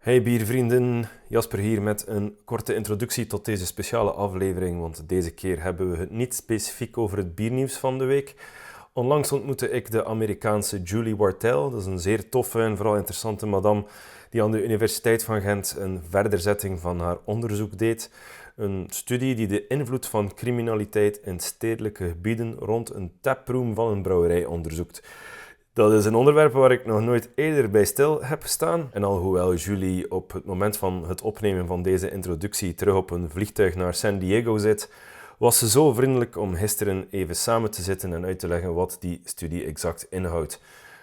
Hey biervrienden, Jasper hier met een korte introductie tot deze speciale aflevering, want deze keer hebben we het niet specifiek over het biernieuws van de week. Onlangs ontmoette ik de Amerikaanse Julie Wartell, dat is een zeer toffe en vooral interessante madame die aan de Universiteit van Gent een verderzetting van haar onderzoek deed. Een studie die de invloed van criminaliteit in stedelijke gebieden rond een taproom van een brouwerij onderzoekt. Dat is een onderwerp waar ik nog nooit eerder bij stil heb gestaan. En alhoewel Julie op het moment van het opnemen van deze introductie terug op een vliegtuig naar San Diego zit, was ze zo vriendelijk om gisteren even samen te zitten en uit te leggen wat die studie exact inhoudt.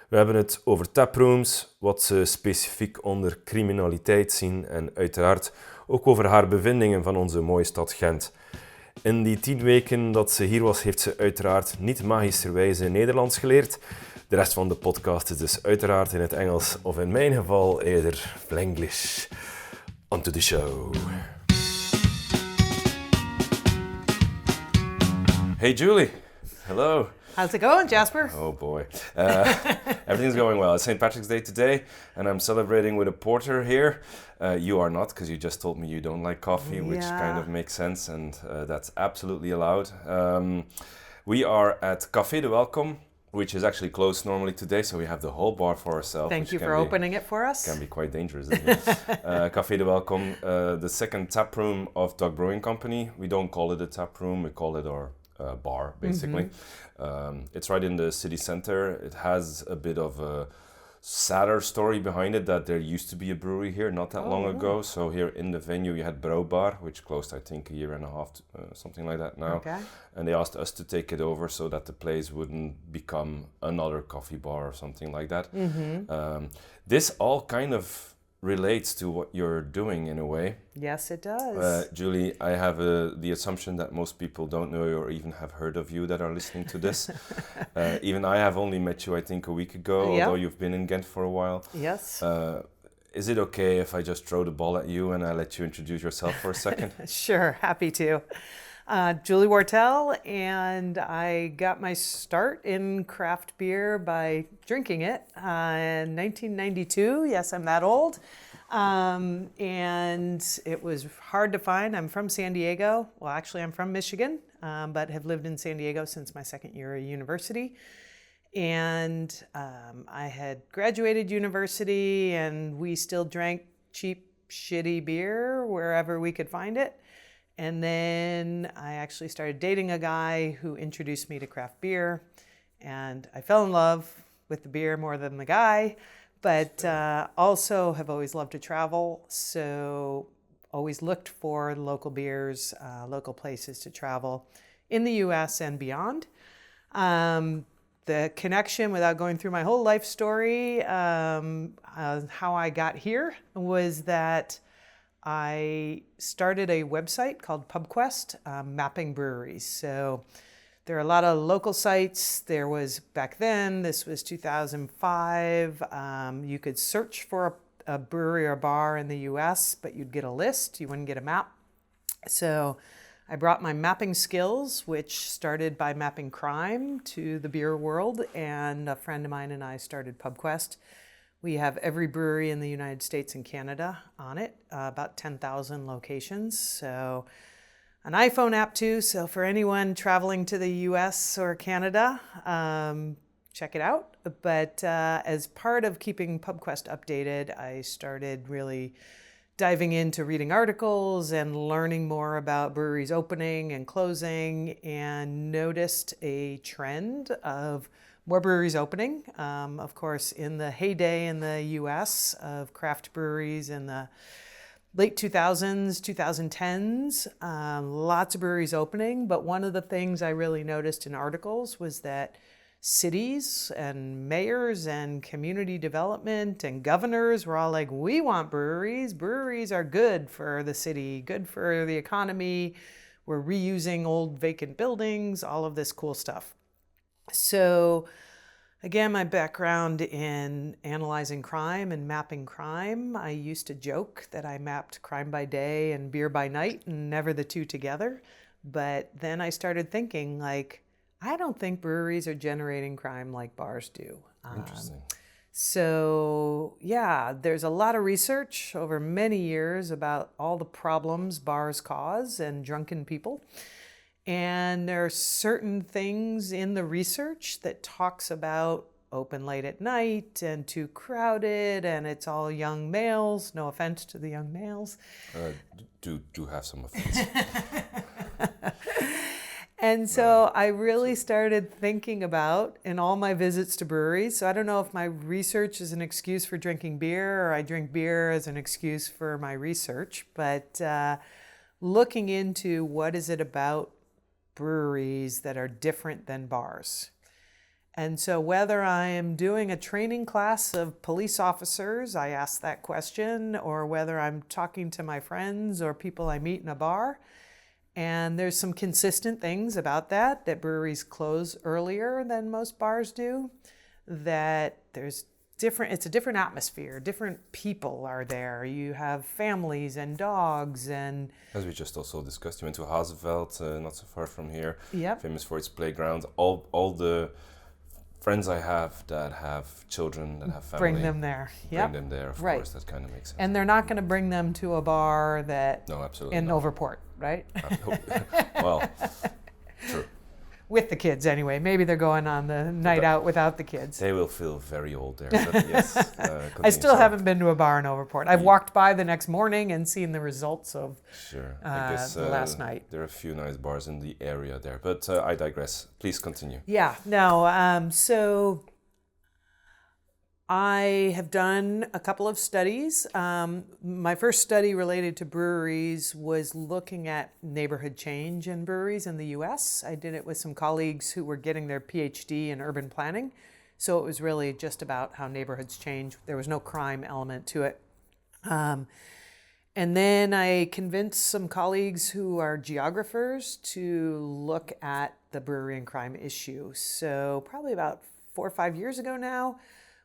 We hebben het over taprooms, wat ze specifiek onder criminaliteit zien en uiteraard ook over haar bevindingen van onze mooie stad Gent. In die 10 weken dat ze hier was, heeft ze uiteraard niet magischerwijze Nederlands geleerd. De rest van de podcast is dus uiteraard in het Engels, of in mijn geval eerder Flenglish. On to the show. Hey Julie, hello. How's it going, Jasper? Oh boy. Everything's going well. It's St. Patrick's Day today, and I'm celebrating with a porter here. You are not, because you just told me you don't like coffee, which kind of makes sense, and that's absolutely allowed. We are at Café de Welkom, which is actually closed normally today, so we have the whole bar for ourselves. Thank you for opening it for us. Can be quite dangerous, isn't it? Café de Welkom, the second taproom of Dog Brewing Company. We don't call it a taproom, we call it our bar, basically. It's right in the city center. It has a bit of a sadder story behind it, that there used to be a brewery here not that long ago. So here in the venue you had Brouwbar, which closed I think a year and a half, something like that now. Okay. And they asked us to take it over so that the place wouldn't become another coffee bar or something like that. This all kind of relates to what you're doing in a way. Yes, it does. Julie, I have the assumption that most people don't know or even have heard of you that are listening to this. Even I have only met you, I think, a week ago, although you've been in Ghent for a while. Yes. Is it okay if I just throw the ball at you and I let you introduce yourself for a second? Sure, happy to. Julie Wartell, and I got my start in craft beer by drinking it in 1992. Yes, I'm that old. And it was hard to find. I'm from San Diego. Well, actually, I'm from Michigan, but have lived in San Diego since my second year at university. And I had graduated university, and we still drank cheap, shitty beer wherever we could find it. And then I actually started dating a guy who introduced me to craft beer, and I fell in love with the beer more than the guy, but also have always loved to travel, so always looked for local beers, local places to travel in the US and beyond. The connection, without going through my whole life story, how I got here was that I started a website called PubQuest, mapping breweries. So there are a lot of local sites. There was, back then, this was 2005, you could search for a brewery or bar in the US, but you'd get a list, you wouldn't get a map. So I brought my mapping skills, which started by mapping crime, to the beer world, and a friend of mine and I started PubQuest. We have every brewery in the United States and Canada on it, about 10,000 locations. So an iPhone app too, so for anyone traveling to the US or Canada, check it out. But as part of keeping PubQuest updated, I started really diving into reading articles and learning more about breweries opening and closing, and noticed a trend of more breweries opening. Of course, in the heyday in the US of craft breweries in the late 2000s, 2010s, lots of breweries opening. But one of the things I really noticed in articles was that cities and mayors and community development and governors were all like, we want breweries. Breweries are good for the city, good for the economy. We're reusing old vacant buildings, all of this cool stuff. So again, my background in analyzing crime and mapping crime, I used to joke that I mapped crime by day and beer by night, and never the two together. But then I started thinking, like, I don't think breweries are generating crime like bars do. Interesting. So, yeah, there's a lot of research over many years about all the problems bars cause and drunken people. And there are certain things in the research that talks about open late at night and too crowded, and it's all young males. No offense to the young males. Do have some offense. And so I really started thinking about, in all my visits to breweries, so I don't know if my research is an excuse for drinking beer or I drink beer as an excuse for my research, but looking into what is it about breweries that are different than bars. And so whether I am doing a training class of police officers, I ask that question, or whether I'm talking to my friends or people I meet in a bar. And there's some consistent things about that breweries close earlier than most bars do, that it's a different atmosphere, different people are there. You have families and dogs and... As we just also discussed, you went to Hazeveld, not so far from here, Yep. famous for its playground. All the friends I have that have children, that have family. Bring them there. Bring them there, of Right. course, that kind of makes sense. And they're not going to bring them to a bar No, absolutely in not. Overport, right? Well, true. With the kids anyway. Maybe they're going on the night out without the kids. They will feel very old there, but yes. I still haven't been to a bar in Overport. I've walked by the next morning and seen the results of Sure. I guess the last night. There are a few nice bars in the area there, but I digress. Please continue. Yeah, no, so I have done a couple of studies. My first study related to breweries was looking at neighborhood change in breweries in the US. I did it with some colleagues who were getting their PhD in urban planning. So it was really just about how neighborhoods change. There was no crime element to it. And then I convinced some colleagues who are geographers to look at the brewery and crime issue. So probably about 4 or 5 years ago now,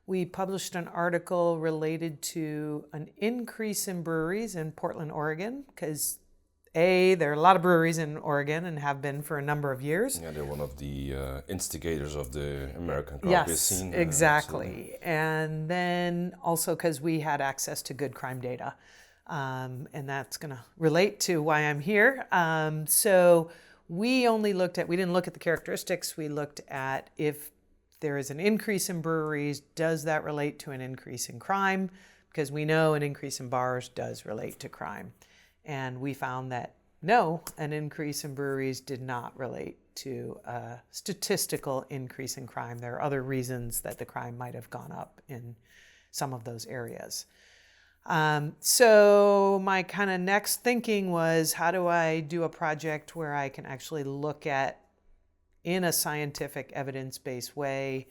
we published an article related to an increase in breweries in Portland, Oregon, because there are a lot of breweries in Oregon and have been for a number of years. Yeah, they're one of the instigators of the American craft beer scene. Yes, exactly. And then also because we had access to good crime data. And that's going to relate to why I'm here. So we didn't look at the characteristics. We looked at if there is an increase in breweries, does that relate to an increase in crime? Because we know an increase in bars does relate to crime. And we found that no, an increase in breweries did not relate to a statistical increase in crime. There are other reasons that the crime might have gone up in some of those areas. So my kind of next thinking was, how do I do a project where I can actually look at, in a scientific evidence-based way,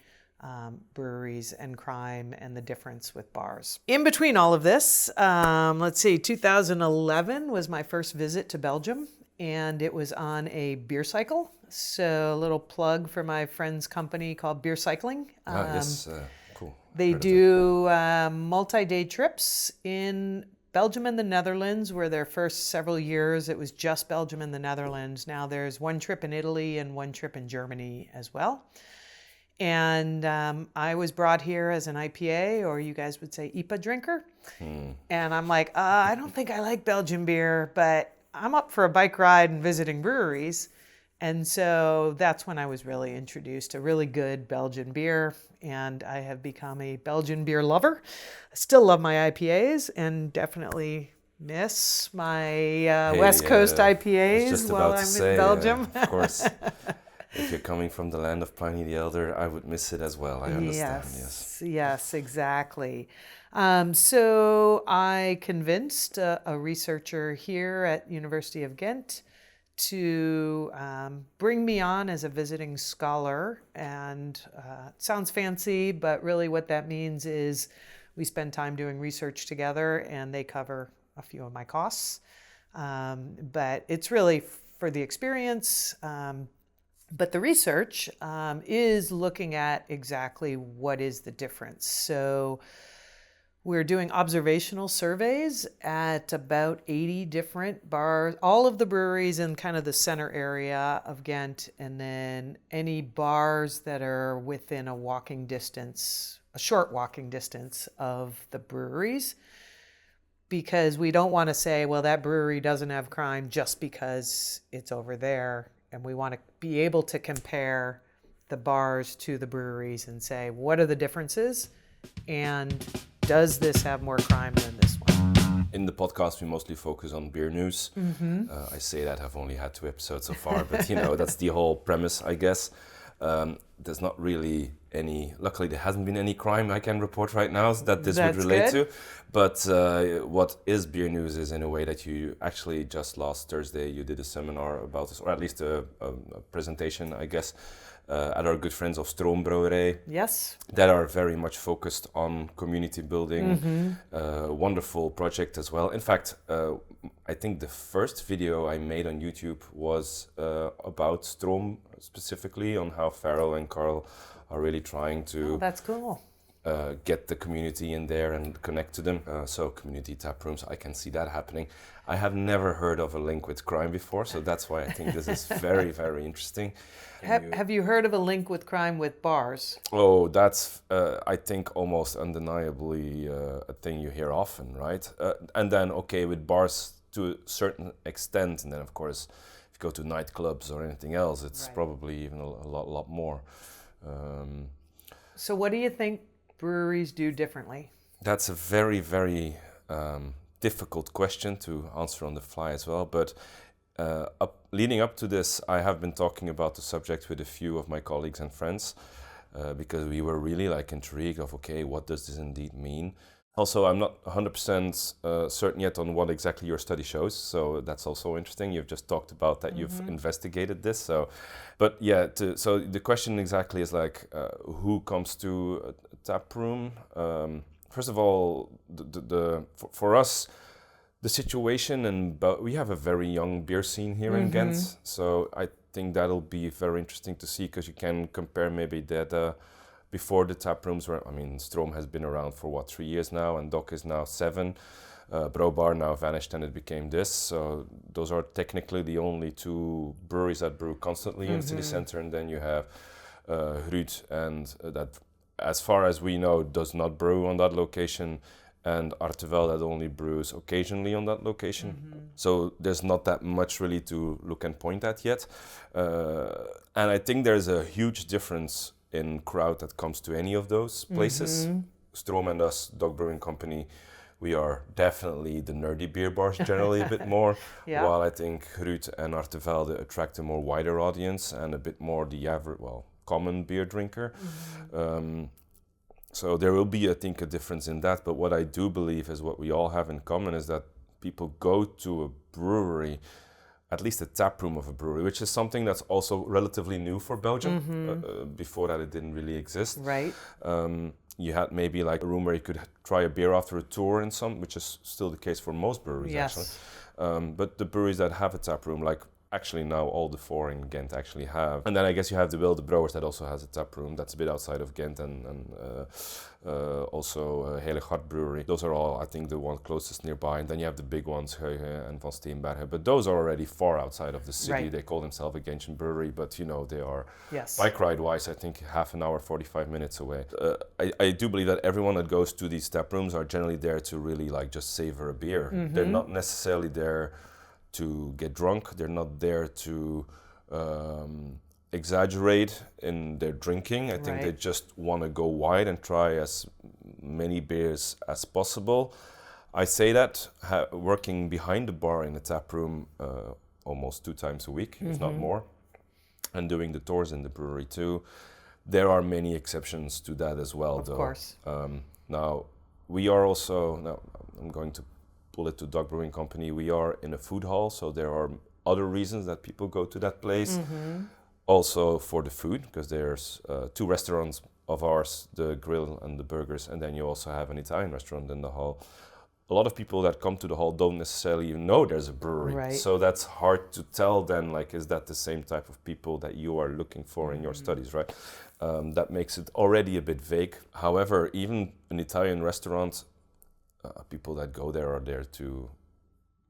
breweries and crime and the difference with bars. In between all of this, 2011 was my first visit to Belgium, and it was on a beer cycle. So a little plug for my friend's company called Beer Cycling. Yes, cool. They do multi-day trips in Belgium and the Netherlands, where their first several years it was just Belgium and the Netherlands. Now there's one trip in Italy and one trip in Germany as well. And I was brought here as an IPA, or you guys would say IPA drinker. And I'm like, I don't think I like Belgian beer, but I'm up for a bike ride and visiting breweries. And so that's when I was really introduced to really good Belgian beer, and I have become a Belgian beer lover. I still love my IPAs and definitely miss my West Coast IPAs while I'm in Belgium. Of course, if you're coming from the land of Pliny the Elder, I would miss it as well. I understand, Yes, exactly. So I convinced a researcher here at University of Gent to bring me on as a visiting scholar. And it sounds fancy, but really what that means is we spend time doing research together and they cover a few of my costs. But it's really for the experience. But the research is looking at exactly what is the difference. So we're doing observational surveys at about 80 different bars, all of the breweries in kind of the center area of Ghent, and then any bars that are within a walking distance a short walking distance of the breweries, because we don't want to say, well, that brewery doesn't have crime just because it's over there. And we want to be able to compare the bars to the breweries and say, what are the differences? And does this have more crime than this one? In the podcast, we mostly focus on beer news. I say that I've only had 2 episodes so far, but that's the whole premise, I guess. There's not really luckily there hasn't been any crime I can report right now that this would relate to. But what is beer news is in a way that you actually just last Thursday, you did a seminar about this, or at least a presentation, I guess, at our good friends of Breweries. Yes. That are very much focused on community building. Wonderful project as well. In fact, I think the first video I made on YouTube was about Stroom specifically, on how Farrell and Carl are really trying to that's cool. Get the community in there and connect to them. So community taprooms, I can see that happening. I have never heard of a link with crime before, so that's why I think this is very, very interesting. Have you heard of a link with crime with bars? Oh, that's, I think, almost undeniably a thing you hear often, right? And then, okay, with bars to a certain extent, and then, of course, if you go to nightclubs or anything else, it's probably even a lot more. So what do you think breweries do differently? That's a very, very difficult question to answer on the fly as well, but leading up to this, I have been talking about the subject with a few of my colleagues and friends because we were really intrigued of, okay, what does this indeed mean? Also, I'm not 100% certain yet on what exactly your study shows, so that's also interesting. You've just talked about that you've investigated this, so the question exactly is who comes to a tap room? First of all, for us, the situation, and we have a very young beer scene here in Gent, so I think that'll be very interesting to see, because you can compare maybe data before the tap rooms were, Stroom has been around for 3 years now, and Doc is now 7. Brouwbar now vanished and it became this. So those are technically the only 2 breweries that brew constantly in the city center. And then you have Ruud, and that, as far as we know, does not brew on that location, and Artevel that only brews occasionally on that location. So there's not that much really to look and point at yet. And I think there's a huge difference in crowd that comes to any of those places. Stroom and us, Dog Brewing Company, we are definitely the nerdy beer bars generally a bit more, while I think Ruud and Artevel attract a more wider audience and a bit more the average, common beer drinker. So there will be, I think, a difference in that. But what I do believe is what we all have in common is that people go to a brewery, at least a tap room of a brewery, which is something that's also relatively new for Belgium. Before that, it didn't really exist. Right. You had maybe a room where you could try a beer after a tour which is still the case for most breweries, actually. But the breweries that have a tap room, actually now all the 4 in Gent actually have. And then I guess you have the Wilde Brouwers that also has a tap room that's a bit outside of Gent, and also Heiligard Brewery. Those are all, I think, the ones closest nearby. And then you have the big ones, Heuge and Van Steenbergen. But those are already far outside of the city. Right. They call themselves a Gentian brewery, but they are, Yes. bike ride-wise, I think half an hour, 45 minutes away. I do believe that everyone that goes to these tap rooms are generally there to really just savor a beer. They're not necessarily there to get drunk. They're not there to exaggerate in their drinking. I think they just want to go wide and try as many beers as possible. I say that working behind the bar in the tap room almost 2 times a week, if not more, and doing the tours in the brewery too. There are many exceptions to that as well, Of though. course. Now, we are also, I'm going to pull it to Dog Brewing Company, we are in a food hall, so there are other reasons that people go to that place. Also for the food, because there's 2 restaurants of ours, the grill and the burgers, and then you also have an Italian restaurant in the hall. A lot of people that come to the hall don't necessarily even know there's a brewery. Right. So that's hard to tell then, is that the same type of people that you are looking for in your studies, right? That makes it already a bit vague. However, even an Italian restaurant, people that go there are there to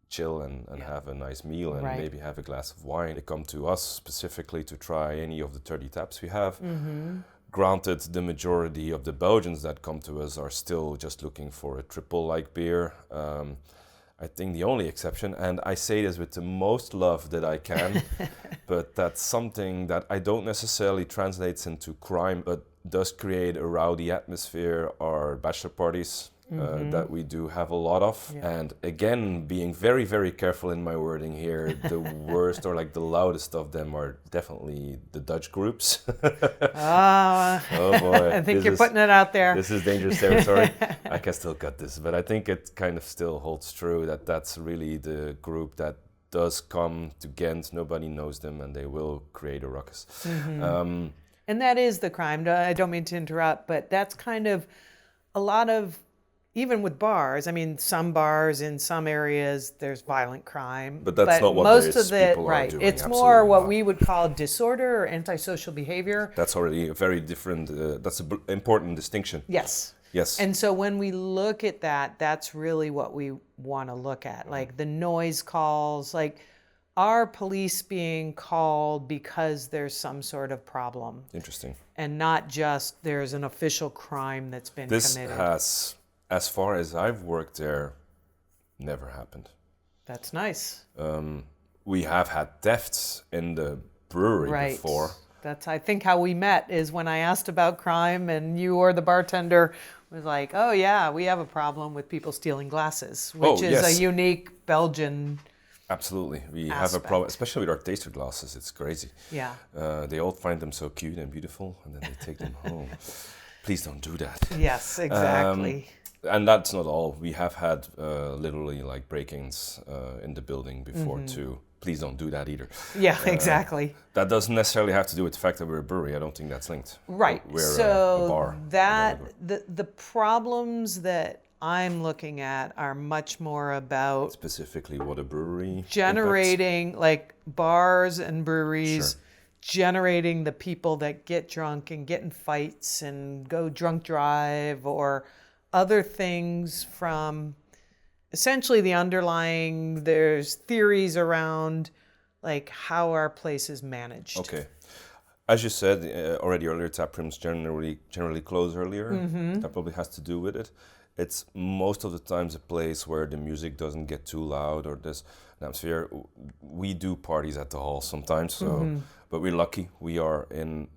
chill and have a nice meal and maybe have a glass of wine. They come to us specifically to try any of the 30 taps we have. Granted, the majority of the Belgians that come to us are still just looking for a triple-like beer. I think the only exception, and I say this with the most love that I can, but that's something that I don't necessarily translates into crime, but does create a rowdy atmosphere, are bachelor parties. That we do have a lot of. Yeah. And again, being very, very careful in my wording here, the worst or like the loudest of them are definitely the Dutch groups. Oh boy. I think you're putting it out there. This is dangerous territory. I can still cut this, but I think it kind of still holds true that that's really the group that does come to Ghent. Nobody knows them and they will create a ruckus. And that is the crime. I don't mean to interrupt, but that's kind of a lot of, even with bars, I mean, some bars in some areas, there's violent crime. But that's not what most of people right. are doing. It's Absolutely more what not. we would call disorder or antisocial behavior. That's already a very different, that's an important distinction. Yes. Yes. And so when we look at that, that's really what we want to look at. Like the noise calls, like are police being called because there's some sort of problem? Interesting. And not just there's an official crime that's been committed. This has, as far as I've worked there, never happened. That's nice. We have had thefts in the brewery before. That's, I think, how we met is when I asked about crime and you or the bartender was like, oh yeah, we have a problem with people stealing glasses, which is a unique Belgian Absolutely. We aspect. have a problem, especially with our taster glasses. It's crazy. Yeah. They all find them so cute and beautiful and then they take them home. Please don't do that. Yes, exactly. And that's not all. We have had literally like break-ins in the building before too. Please don't do that either. Yeah, exactly. That doesn't necessarily have to do with the fact that we're a brewery. I don't think that's linked. Right. We're so a bar. The problems that I'm looking at are much more about specifically what a brewery generating impacts. Like bars and breweries. Sure. Generating the people that get drunk and get in fights and go drunk drive or other things from essentially the underlying, there's theories around like how our place is managed. Okay. As you said already earlier, Taprooms generally close earlier. That probably has to do with it. It's most of the times a place where the music doesn't get too loud or there's an atmosphere. We do parties at the hall sometimes, so but we're lucky. We are in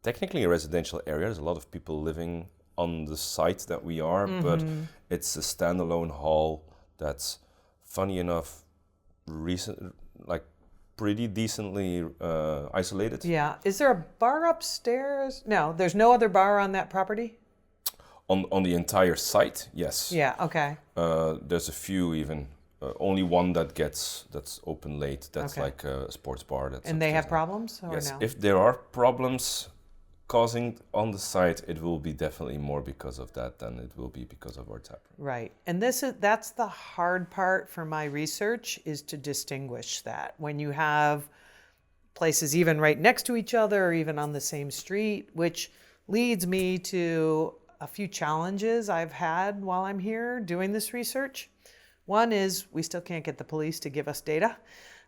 technically a residential area. There's a lot of people living on the site that we are, but it's a standalone hall that's, funny enough, pretty decently isolated. Yeah. Is there a bar upstairs? No, there's no other bar on that property? On the entire site, yes. Yeah, okay. There's a few even. Only one that's open late. That's Okay. like a sports bar. That's And they have upstairs. problems or Yes. no? If there are problems causing on the site, it will be definitely more because of that than it will be because of our tap room. Right. And that's the hard part for my research is to distinguish that. When you have places even right next to each other or even on the same street, which leads me to a few challenges I've had while I'm here doing this research. One is we still can't get the police to give us data.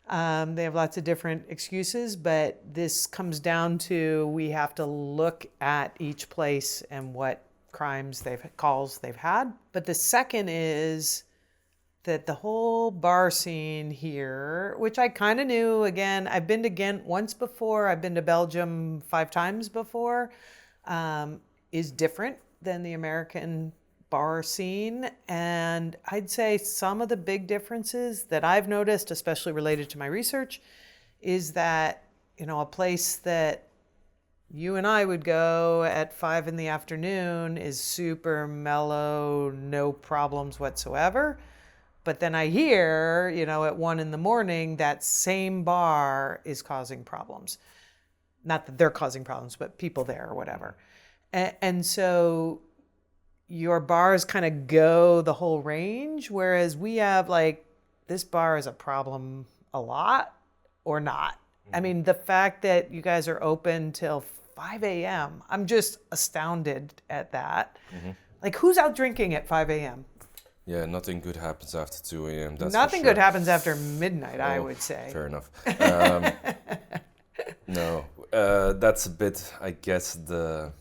They have lots of different excuses, but this comes down to we have to look at each place and what calls they've had. But the second is that the whole bar scene here, which I kind of knew, again, I've been to Ghent once before, I've been to Belgium 5 times before, is different than the American bar scene. And I'd say some of the big differences that I've noticed, especially related to my research, is that, a place that you and I would go at 5 p.m. is super mellow, no problems whatsoever. But then I hear, at 1 a.m, that same bar is causing problems. Not that they're causing problems, but people there or whatever. And so your bars kind of go the whole range, whereas we have this bar is a problem a lot or not. I mean, the fact that you guys are open till 5 a.m., I'm just astounded at that. Who's out drinking at 5 a.m.? Yeah, nothing good happens after 2 a.m. That's Nothing for sure. good happens after midnight, I would say. Fair enough. No, that's a bit, I guess, the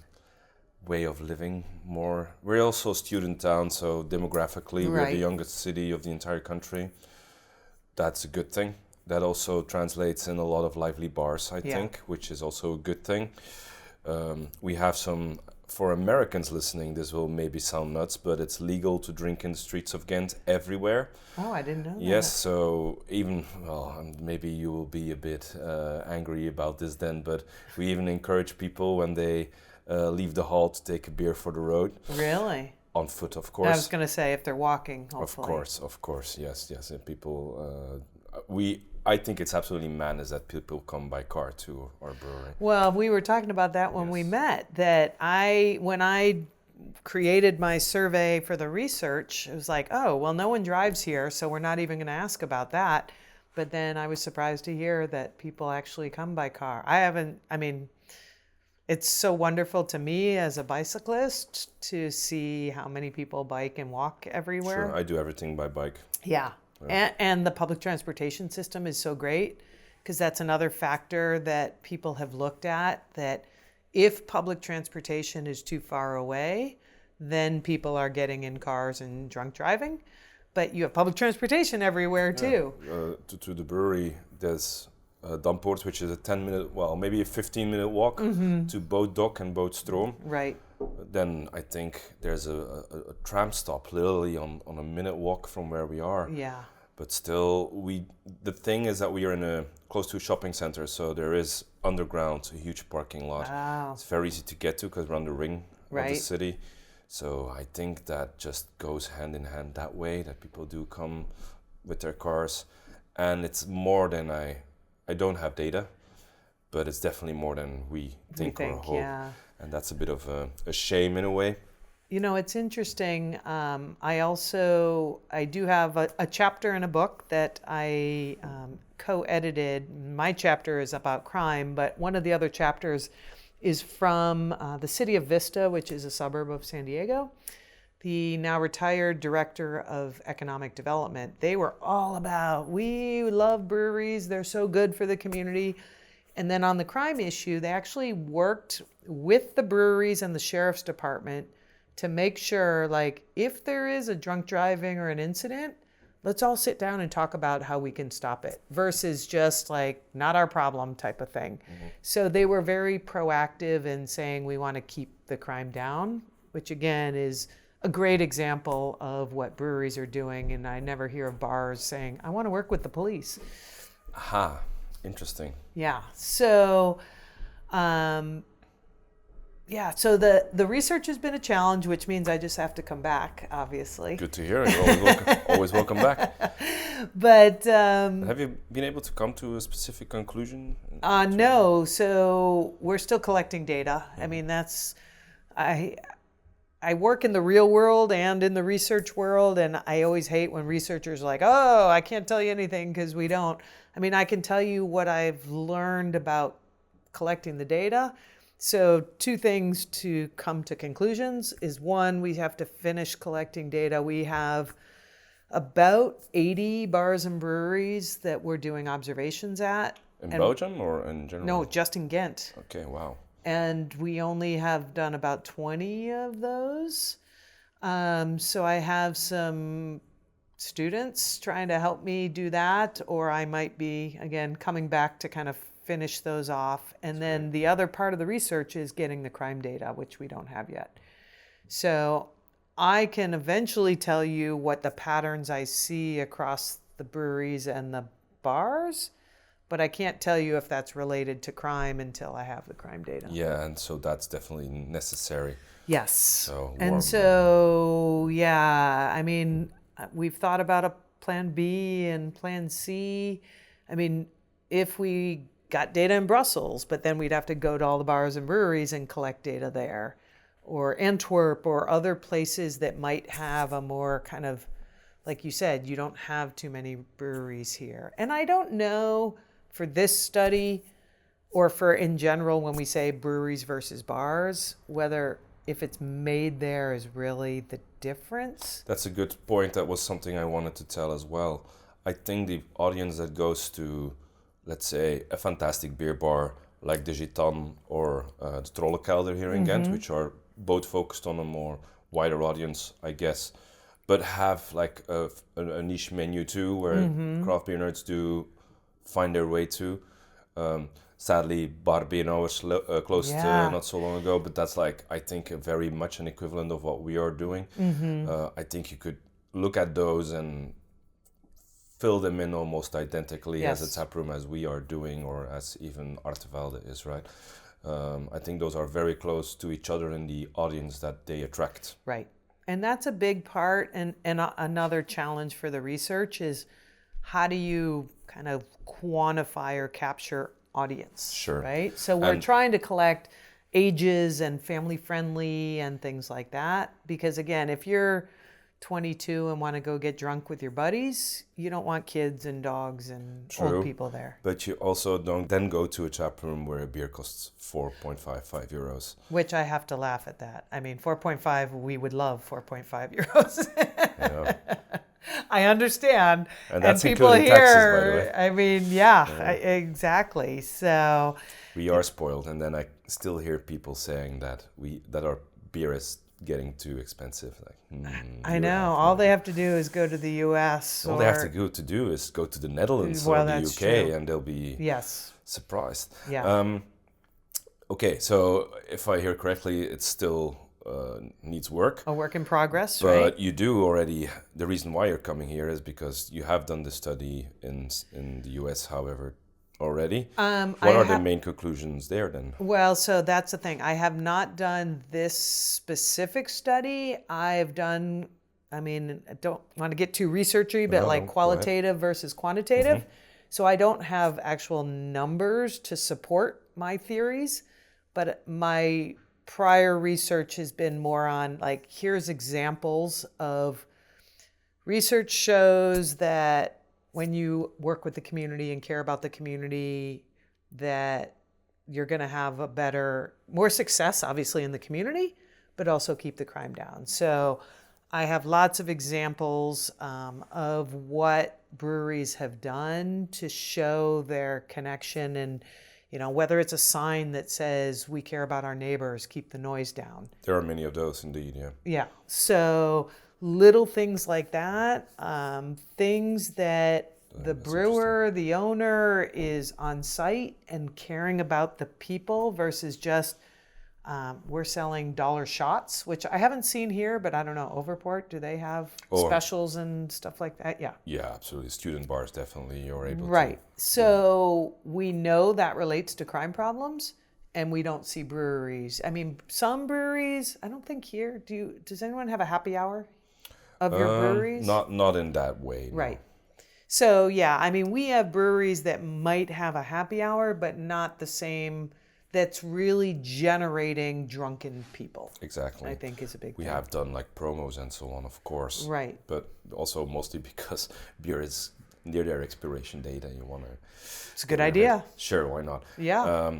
way of living more. We're also a student town, so demographically we're the Right. youngest city of the entire country. That's a good thing. That also translates in a lot of lively bars, I Yeah. think, which is also a good thing. We have some, for Americans listening, this will maybe sound nuts, but it's legal to drink in the streets of Ghent everywhere. Oh, I didn't know Yes, so even, well, maybe you will be a bit angry about this then, but we even encourage people when they leave the hall to take a beer for the road. that. Really? On foot, of I course. was going to say if they're walking, hopefully. Of course, yes. And people, I think it's absolutely madness that people come by car to our brewery. Well, we were talking about that when we met, that when I created my survey for the research, it was like, oh, well, no one drives here, so we're not even going to ask about that. But then I was surprised to hear that people actually come by car. It's so wonderful to me as a bicyclist to see how many people bike and walk everywhere. Sure, I do everything by bike. Yeah. And the public transportation system is so great, because that's another factor that people have looked at, that if public transportation is too far away, then people are getting in cars and drunk driving. But you have public transportation everywhere too. To the brewery, there's Dampoort, which is a 10-minute, well, maybe a 15-minute walk to Boot Dock and Boot Stroom. Right. Then I think there's a tram stop literally on a minute walk from where we are. Yeah. But still, the thing is that we are close to a shopping center, so there is underground a huge parking lot. Wow. It's very easy to get to because we're on the ring of the Right. city. So I think that just goes hand in hand that way, that people do come with their cars. And it's more than I don't have data, but it's definitely more than we think or hope. Yeah. And that's a bit of a shame in a way. You know, it's interesting. I do have a chapter in a book that I co-edited. My chapter is about crime, but one of the other chapters is from the city of Vista, which is a suburb of San Diego. The now retired director of economic development, they were all about, we love breweries, they're so good for the community. And then on the crime issue, they actually worked with the breweries and the sheriff's department to make sure, like, if there is a drunk driving or an incident, let's all sit down and talk about how we can stop it, versus just like, not our problem type of thing. Mm-hmm. So they were very proactive in saying we want to keep the crime down, which again is a great example of what breweries are doing. And I never hear of bars saying, I want to work with the police. Aha, interesting. Yeah. So, so the research has been a challenge, which means I just have to come back, obviously. Good to hear. You're always welcome back. But have you been able to come to a specific conclusion? No. So we're still collecting data. I mean, I work in the real world and in the research world, and I always hate when researchers are like, oh, I can't tell you anything because we don't. I mean, I can tell you what I've learned about collecting the data. So 2 things to come to conclusions is, one, we have to finish collecting data. We have about 80 bars and breweries that we're doing observations at. In Belgium or in general? No, just in Ghent. Okay, wow. And we only have done about 20 of those. So I have some students trying to help me do that, or I might be, again, coming back to kind of finish those off. And then the other part of the research is getting the crime data, which we don't have yet. So I can eventually tell you what the patterns I see across the breweries and the bars, but I can't tell you if that's related to crime until I have the crime data. Yeah, and so that's definitely necessary. Yes. I mean, we've thought about a plan B and plan C. I mean, if we got data in Brussels, but then we'd have to go to all the bars and breweries and collect data there, or Antwerp, or other places that might have a more kind of, like you said, you don't have too many breweries here. And I don't know for this study, or for in general when we say breweries versus bars, whether if it's made there is really the difference. That's a good point. That was something I wanted to tell as well. I think the audience that goes to, let's say, a fantastic beer bar like the Gitan or the Trollenkelder here in Ghent, which are both focused on a more wider audience, I guess, but have like a niche menu too, where craft beer nerds do find their way to. Sadly, Bar B&O was closed not so long ago, but that's like, I think, very much an equivalent of what we are doing. I think you could look at those and fill them in almost identically as a taproom as we are doing, or as even Artevelde is, right? I think those are very close to each other in the audience that they attract. Right. And that's a big part. And another challenge for the research is, how do you kind of quantify or capture audience? Sure. Right? So we're trying to collect ages and family friendly and things like that. Because again, if you're 22 and want to go get drunk with your buddies, you don't want kids and dogs and old people there. But you also don't then go to a tap room where a beer costs 4.55 euros. Which I have to laugh at that. I mean, 4.5, we would love 4.5 euros. I understand. And that's people including here, taxes, by the way. I mean, exactly. So we are spoiled. And then I still hear people saying that our beer is getting too expensive. Like, I know. All they have to do is go to the U.S. All they have to do is go to the Netherlands or the UK, true. And they'll be surprised. Yeah. Okay, so if I hear correctly, it still needs work. A work in progress, but right? you do already. The reason why you're coming here is because you have done the study in the U.S. However. Already? What are the main conclusions there then? Well, so that's the thing. I have not done this specific study. I've done, I don't want to get too researchy, but like qualitative versus quantitative. So I don't have actual numbers to support my theories, but my prior research has been more on like, here's examples of research shows that when you work with the community and care about the community, that you're going to have more success, obviously, in the community, but also keep the crime down. So I have lots of examples of what breweries have done to show their connection, and whether it's a sign that says, we care about our neighbors, keep the noise down. There are many of those indeed, yeah. Yeah. So little things like that, things that the brewer, the owner is on site and caring about the people versus just we're selling dollar shots, which I haven't seen here, but I don't know, Overport, do they have specials and stuff like that? Yeah. Yeah, absolutely. Student bars, definitely, you're able to. Right. So we know that relates to crime problems. And we don't see breweries. I mean, some breweries, I don't think here, does anyone have a happy hour of your breweries? Not in that way. No. Right. So, yeah, I mean, we have breweries that might have a happy hour, but not the same, that's really generating drunken people. Exactly. I think is a big thing. We have done like promos and so on, of course. Right. But also mostly because beer is near their expiration date and you want to... It's a good idea. Sure, why not? Yeah.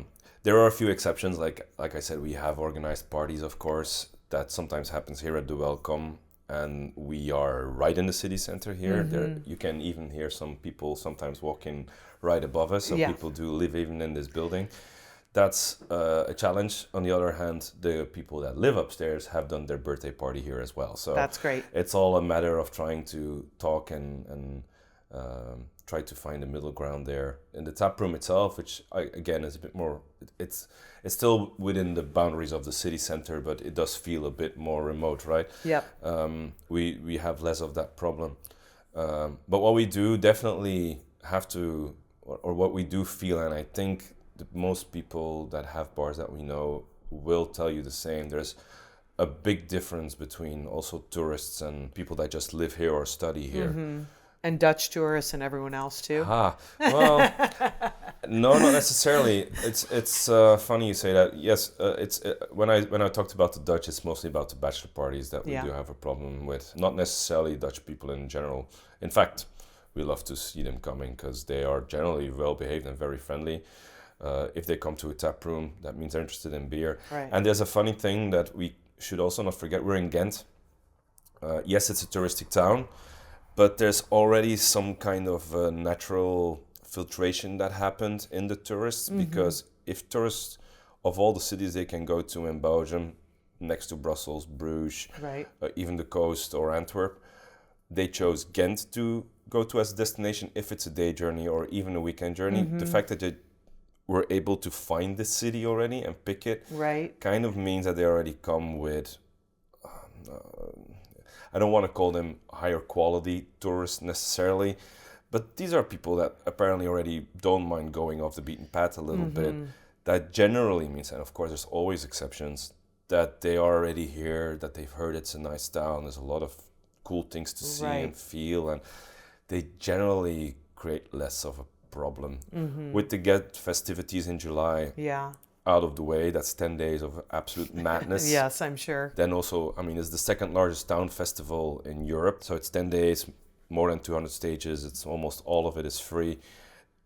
There are a few exceptions, like I said, we have organized parties, of course. That sometimes happens here at the Welcome, and we are right in the city center here. There, you can even hear some people sometimes walking right above us, so people do live even in this building. That's a challenge. On the other hand, the people that live upstairs have done their birthday party here as well. So that's great. It's all a matter of trying to talk and try to find a middle ground there. In the tap room itself, which again is a bit more, it's still within the boundaries of the city center, but it does feel a bit more remote, right? Yep. We have less of that problem. But what we do definitely have to, or what we do feel, and I think most people that have bars that we know will tell you the same, there's a big difference between also tourists and people that just live here or study here. Mm-hmm. And Dutch tourists and everyone else too? Well, no, not necessarily. It's funny you say that. Yes, when I talked about the Dutch, it's mostly about the bachelor parties that we do have a problem with. Not necessarily Dutch people in general. In fact, we love to see them coming because they are generally well behaved and very friendly. If they come to a tap room, that means they're interested in beer. Right. And there's a funny thing that we should also not forget. We're in Gent. Yes, it's a touristic town, but there's already some kind of natural filtration that happened in the tourists, because if tourists of all the cities they can go to in Belgium, next to Brussels, Bruges, Right. Even the coast or Antwerp. They chose Ghent to go to as a destination if it's a day journey or even a weekend journey. The fact that they were able to find the city already and pick it Right. kind of means that they already come with, I don't want to call them higher quality tourists necessarily, but these are people that apparently already don't mind going off the beaten path a little bit. That generally means, and of course there's always exceptions, that they are already here, that they've heard it's a nice town, there's a lot of cool things to see and feel, and they generally create less of a problem. With the Get festivities in July out of the way, that's 10 days of absolute madness. Yes, I'm sure. Then also, I mean, it's the second largest town festival in Europe, so it's 10 days, more than 200 stages, it's almost all of it is free.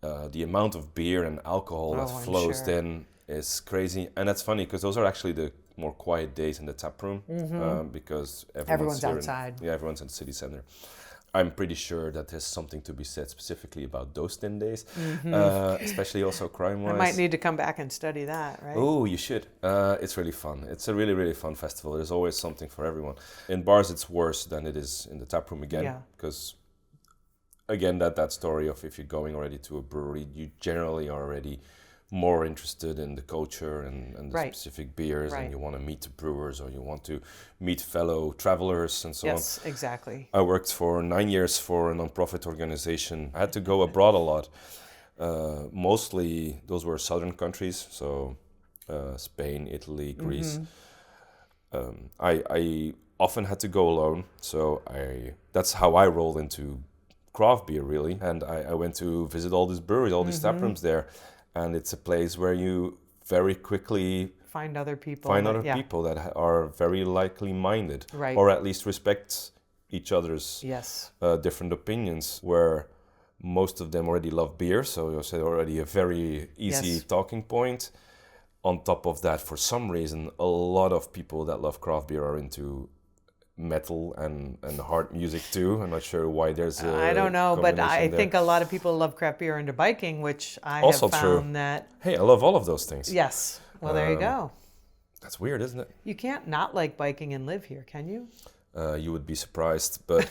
The amount of beer and alcohol that flows in is crazy, and that's funny because those are actually the more quiet days in the taproom because everyone's outside. Everyone's in the city center. I'm pretty sure that there's something to be said specifically about those 10 days, especially also crime-wise. I might need to come back and study that, right? Oh, you should. It's really fun. It's a really, really fun festival. There's always something for everyone. In bars, it's worse than it is in the taproom again, because again, that story of if you're going already to a brewery, you generally are already more interested in the culture and the specific beers, and you want to meet the brewers or you want to meet fellow travelers and so on. Yes, exactly. I worked for 9 years for a non-profit organization. I had to go abroad a lot. Mostly those were southern countries, so Spain, Italy, Greece. I often had to go alone, so that's how I rolled into craft beer, really. And I went to visit all these breweries, all these taprooms there. And it's a place where you very quickly find other people that are very likely minded, or at least respect each other's different opinions, where most of them already love beer, so it's already a very easy talking point. On top of that, for some reason, a lot of people that love craft beer are into metal and hard music too. I'm not sure why there's a I don't know, but I there. think a lot of people love craft beer into biking, which I also have found true. that... Hey, I love all of those things. Yes. Well, there you go. That's weird, isn't it? You can't not like biking and live here, can you? You would be surprised, but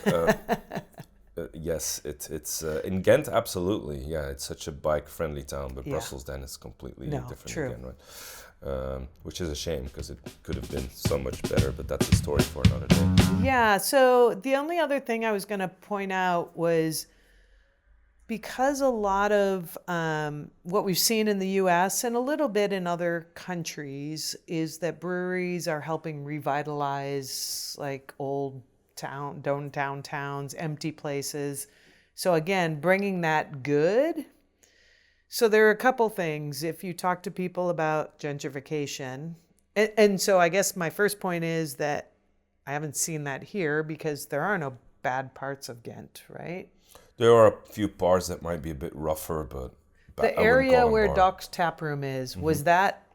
yes, it's in Ghent, absolutely. Yeah, it's such a bike-friendly town, but Brussels then is completely different again, right? Which is a shame because it could have been so much better, but that's a story for another day. Yeah, so the only other thing I was going to point out was because a lot of what we've seen in the US and a little bit in other countries is that breweries are helping revitalize like old downtown towns, empty places. So again, bringing that good. So there are a couple things. If you talk to people about gentrification, and so I guess my first point is that I haven't seen that here because there are no bad parts of Ghent, right? There are a few parts that might be a bit rougher, but the area where Doc's Taproom is, was that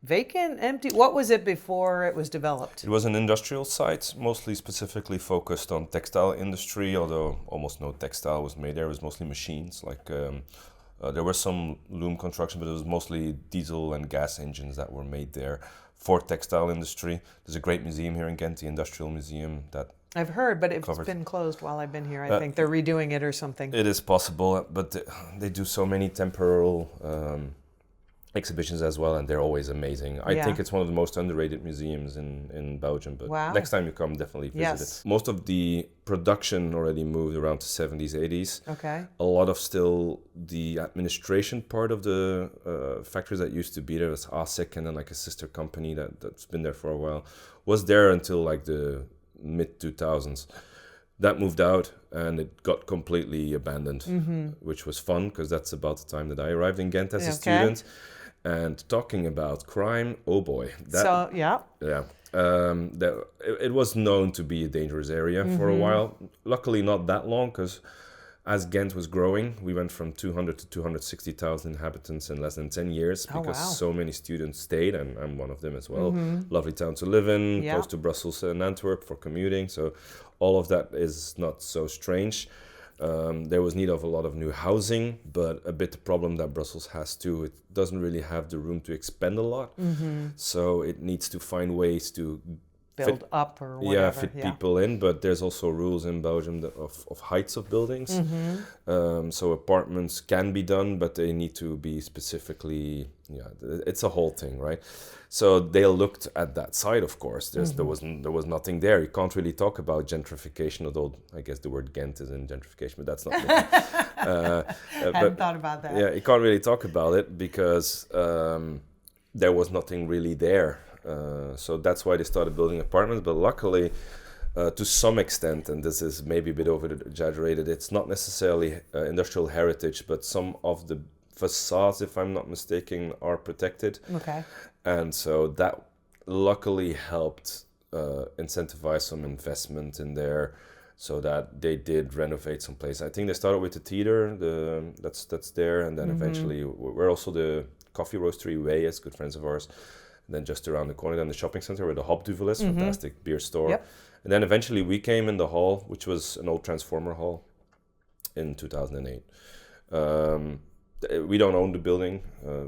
vacant, empty? What was it before it was developed? It was an industrial site, mostly specifically focused on textile industry, although almost no textile was made there. It was mostly machines, like there was some loom construction, but it was mostly diesel and gas engines that were made there for textile industry. There's a great museum here in Ghent, the Industrial Museum, that I've heard, but it's been closed while I've been here. I think they're redoing it or something. It is possible, but they do so many temporal exhibitions as well, and they're always amazing. I think it's one of the most underrated museums in Belgium, but next time you come, definitely visit it. Most of the production already moved around to 70s, 80s. Okay. A lot of still the administration part of the factories that used to be there, was ASEC, and then like a sister company that's been there for a while, was there until like the mid-2000s. That moved out and it got completely abandoned, which was fun because that's about the time that I arrived in Ghent as a student. And talking about crime, oh boy. It was known to be a dangerous area for a while. Luckily not that long, because as Ghent was growing, we went from 200 to 260,000 inhabitants in less than 10 years because so many students stayed, and I'm one of them as well. Lovely town to live in, close to Brussels and Antwerp for commuting, so all of that is not so strange. There was need of a lot of new housing, but a bit the problem that Brussels has too. It doesn't really have the room to expand a lot, so it needs to find ways to build up or whatever. Fit people in, but there's also rules in Belgium of heights of buildings. So apartments can be done, but they need to be specifically, it's a whole thing, right? So they looked at that side, of course. There was nothing there. You can't really talk about gentrification, although I guess the word Ghent is in gentrification, but that's not Hadn't thought about that. Yeah, you can't really talk about it because there was nothing really there. So that's why they started building apartments. But luckily, to some extent, and this is maybe a bit over-exaggerated, it's not necessarily industrial heritage, but some of the facades, if I'm not mistaken, are protected. Okay. And so that luckily helped incentivize some investment in there, so that they did renovate some place. I think they started with the theater, that's there, and then eventually we're also the coffee roastery Way is good friends of ours. And then just around the corner, then the shopping center where the Hopduvel is, fantastic beer store. Yep. And then eventually we came in the hall, which was an old transformer hall in 2008. We don't own the building,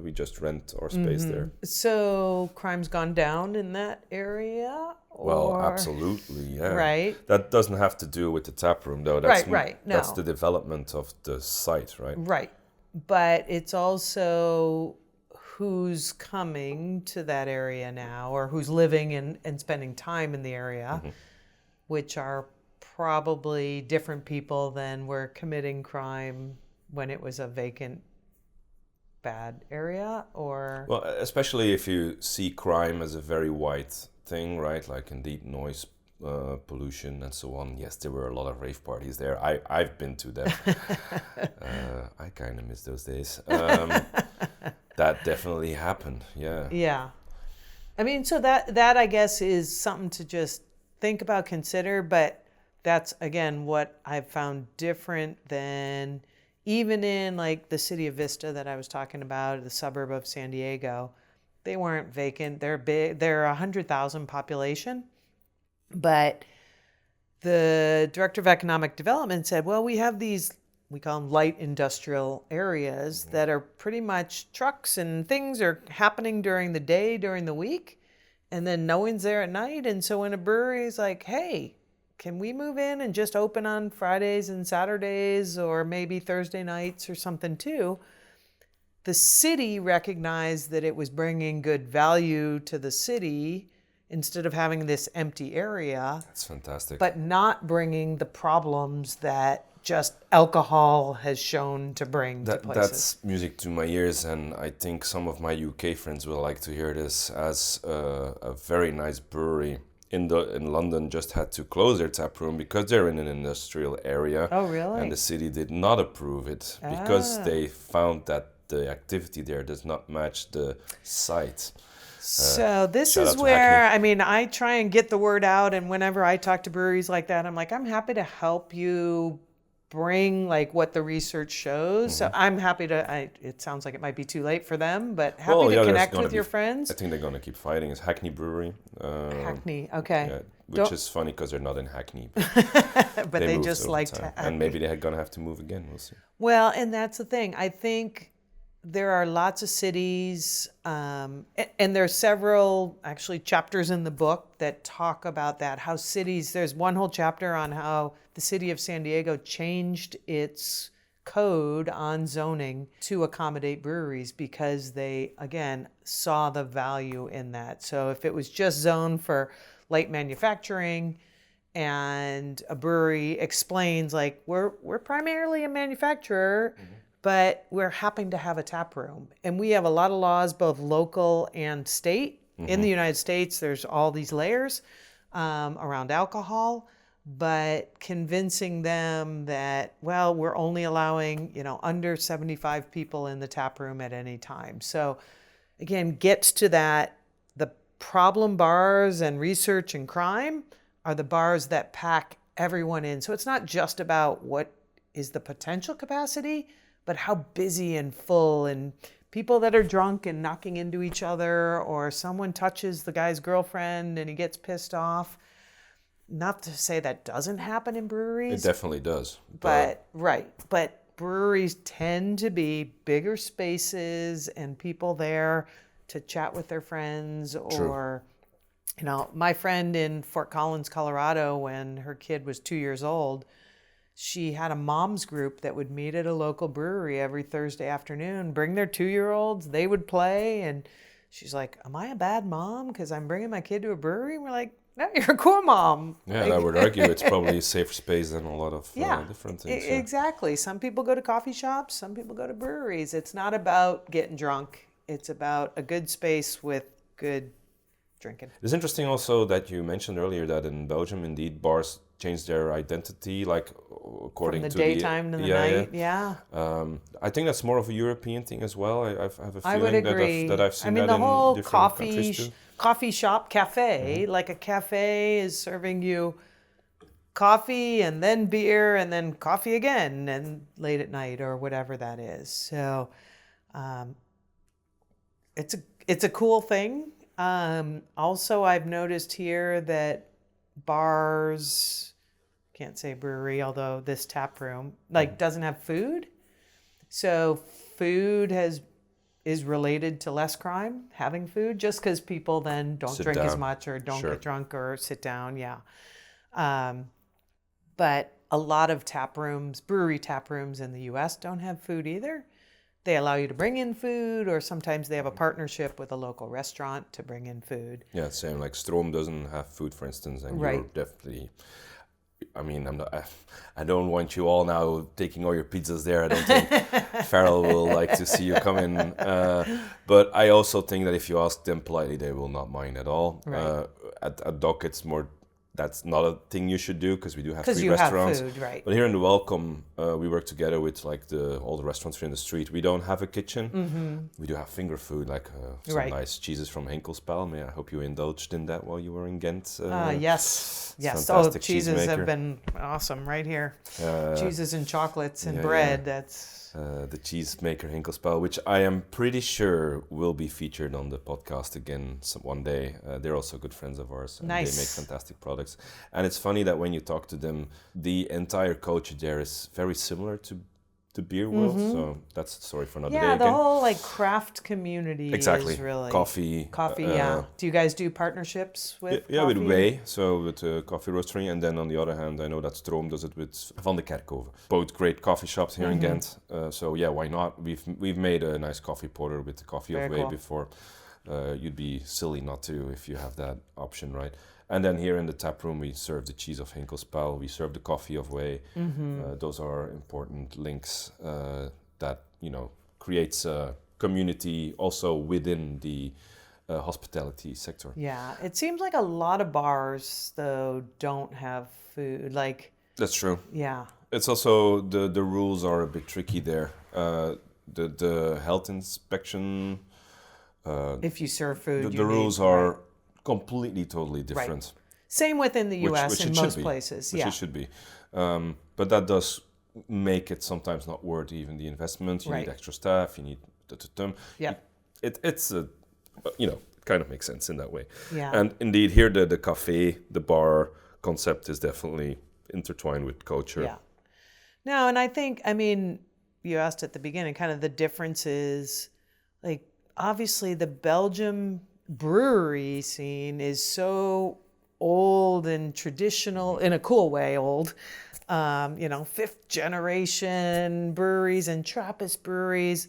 we just rent our space there. So crime's gone down in that area? Well, absolutely, yeah. Right. That doesn't have to do with the tap room, though. That's right. No. That's the development of the site, right? Right. But it's also who's coming to that area now, or who's living and spending time in the area, which are probably different people than were committing crime when it was a vacant, bad area, or... Well, especially if you see crime as a very wide thing, right? Like indeed noise, pollution and so on. Yes, there were a lot of rave parties there. I've been to them. I kind of miss those days. That definitely happened, yeah. Yeah. I mean, so that I guess is something to just think about, consider, but that's, again, what I've found different than even in like the city of Vista that I was talking about, the suburb of San Diego. They weren't vacant. They're big. They're 100,000 population. But the director of economic development said, well, we have these, we call them light industrial areas that are pretty much trucks and things are happening during the day, during the week, and then no one's there at night. And so when a brewery is like, hey, can we move in and just open on Fridays and Saturdays or maybe Thursday nights or something too, the city recognized that it was bringing good value to the city instead of having this empty area. That's fantastic. But not bringing the problems that just alcohol has shown to bring to places. That's music to my ears, and I think some of my UK friends will like to hear this. As a very nice brewery in London just had to close their tap room because they're in an industrial area. Oh, really? And the city did not approve it because they found that the activity there does not match the site. So this is where, I mean, I try and get the word out, and whenever I talk to breweries like that, I'm like, I'm happy to help you bring like what the research shows. So I'm happy to, it sounds like it might be too late for them, but happy to connect with your friends. I think they're going to keep fighting. It's Hackney Brewery. Hackney, okay. Yeah, which is funny because they're not in Hackney. But they just like to. And maybe they're going to have to move again. We'll see. Well, and that's the thing. I think there are lots of cities, and there are several actually chapters in the book that talk about that, how cities, there's one whole chapter on how the city of San Diego changed its code on zoning to accommodate breweries because they, again, saw the value in that. So if it was just zoned for light manufacturing and a brewery explains like, we're primarily a manufacturer, but we're happy to have a tap room. And we have a lot of laws, both local and state. In the United States, there's all these layers around alcohol, but convincing them that, well, we're only allowing, under 75 people in the tap room at any time. So again, gets to that, the problem bars and research and crime are the bars that pack everyone in. So it's not just about what is the potential capacity, but how busy and full, and people that are drunk and knocking into each other, or someone touches the guy's girlfriend and he gets pissed off. not to say that doesn't happen in breweries. It definitely does. But breweries tend to be bigger spaces and people there to chat with their friends. True. Or, my friend in Fort Collins, Colorado, when her kid was 2 years old, she had a mom's group that would meet at a local brewery every Thursday afternoon, bring their 2-year-olds, they would play. And she's like, am I a bad mom because I'm bringing my kid to a brewery? And we're like, no, you're a cool mom. Yeah, I would argue it's probably a safer space than a lot of different things. Yeah. Exactly. Some people go to coffee shops, some people go to breweries. It's not about getting drunk. It's about a good space with good drinking. It's interesting also that you mentioned earlier that in Belgium, indeed, bars change their identity, like according From to the daytime to the night. Yeah. I think that's more of a European thing as well. I have a I would feeling agree. that I've seen the that in whole different countries too. coffee shop cafe, like a cafe is serving you coffee and then beer and then coffee again and late at night or whatever that is. So it's a cool thing. Also, I've noticed here that bars, can't say brewery, although this tap room doesn't have food. So food is related to less crime, having food, just because people then don't drink as much or don't get drunk or sit down. Yeah. But a lot of brewery tap rooms in the US don't have food either. They allow you to bring in food, or sometimes they have a partnership with a local restaurant to bring in food. Yeah, same. Like Stroom doesn't have food, for instance, and you're definitely. I mean, I don't want you all now taking all your pizzas there. I don't think Farrell will like to see you come in. But I also think that if you ask them politely, they will not mind at all. Right. At Dock, it's more. That's not a thing you should do because we do have 3 you restaurants. Have food, right. But here in the Welcome, we work together with all the restaurants here in the street. We don't have a kitchen. Mm-hmm. We do have finger food, like some nice cheeses from Hinkelspel. I hope you indulged in that while you were in Ghent. Yes. Oh, cheeses have been awesome right here. Cheeses and chocolates and bread. Yeah. That's the cheesemaker Hinkelspel, which I am pretty sure will be featured on the podcast again one day. They're also good friends of ours. And nice. They make fantastic products. And it's funny that when you talk to them, the entire culture there is very similar to the beer world. Mm-hmm. So that's a story for another day again. Yeah, the whole craft community is really... Coffee. Yeah. Do you guys do partnerships with coffee? Yeah, with Way, so with coffee roastery. And then on the other hand, I know that Stroom does it with Van de Kerkhoven. Both great coffee shops here in Ghent. So yeah, why not? We've made a nice coffee porter with the coffee of Way before. You'd be silly not to if you have that option, right? And then here in the tap room, we serve the cheese of Hinkelspel. We serve the coffee of Way. Mm-hmm. Those are important links that creates a community also within the hospitality sector. Yeah, it seems like a lot of bars though don't have food. That's true. Yeah, it's also the rules are a bit tricky there. The health inspection. If you serve food, the rules are. Completely, totally different. Right. Same within the U.S. in most places. Which it should be. But that does make it sometimes not worth even the investment. You need extra staff. You need Yeah. It's kind of makes sense in that way. Yeah. And indeed, here the cafe, the bar concept is definitely intertwined with culture. Yeah. No, and I think, you asked at the beginning, kind of the differences. Obviously, the Belgium brewery scene is so old and traditional, in a cool way old, 5th generation breweries and Trappist breweries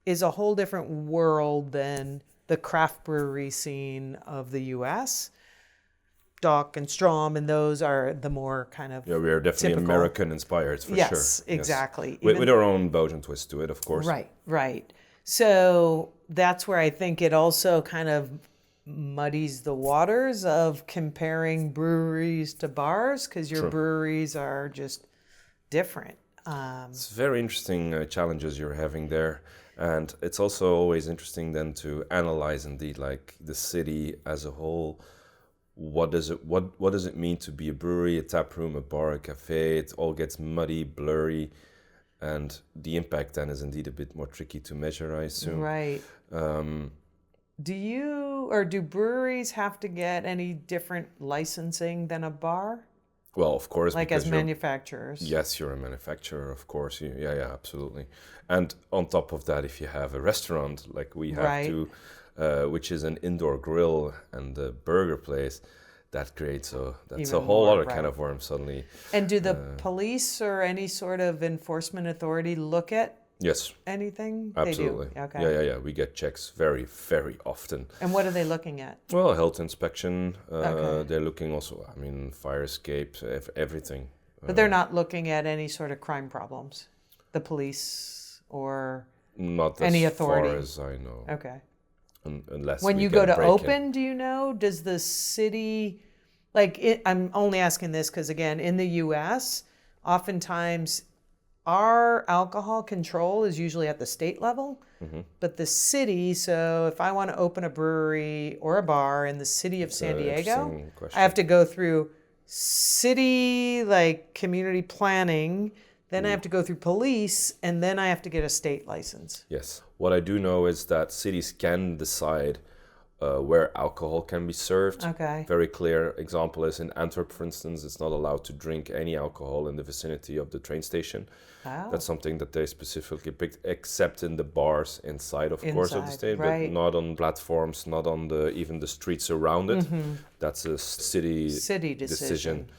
is a whole different world than the craft brewery scene of the US. Dock and Strom and those are the more kind of we are definitely typical. American inspired for sure. Yes, exactly. With our own Belgian twist to it, of course. Right. So that's where I think it also kind of muddies the waters of comparing breweries to bars because your breweries are just different. It's very interesting challenges you're having there. And it's also always interesting then to analyze indeed like the city as a whole. What does it mean to be a brewery, a tap room, a bar, a cafe? It all gets muddy, blurry. And the impact then is indeed a bit more tricky to measure, I assume. Right. Do breweries have to get any different licensing than a bar? Well, of course. Like as manufacturers. Yes, you're a manufacturer, of course. Yeah, absolutely. And on top of that, if you have a restaurant like we have which is an indoor grill and a burger place, that creates a whole other kind of worm suddenly. And do the police or any sort of enforcement authority look at anything? Absolutely. They do. Okay. Yeah. We get checks very, very often. And what are they looking at? Well, health inspection. They're looking also, fire escapes, everything. But they're not looking at any sort of crime problems, the police or not any authority? Not as far as I know. Okay. Unless when you go to open, do you know, does the city, I'm only asking this because, again, in the U.S., oftentimes our alcohol control is usually at the state level, but the city, so if I want to open a brewery or a bar in the city of San Diego, I have to go through city, community planning, then I have to go through police, and then I have to get a state license. Yes. What I do know is that cities can decide where alcohol can be served. Okay. Very clear example is in Antwerp, for instance, it's not allowed to drink any alcohol in the vicinity of the train station. Wow. That's something that they specifically picked, except in the bars inside, of course, of the state, but not on platforms, not on even the streets around it. Mm-hmm. That's a city decision.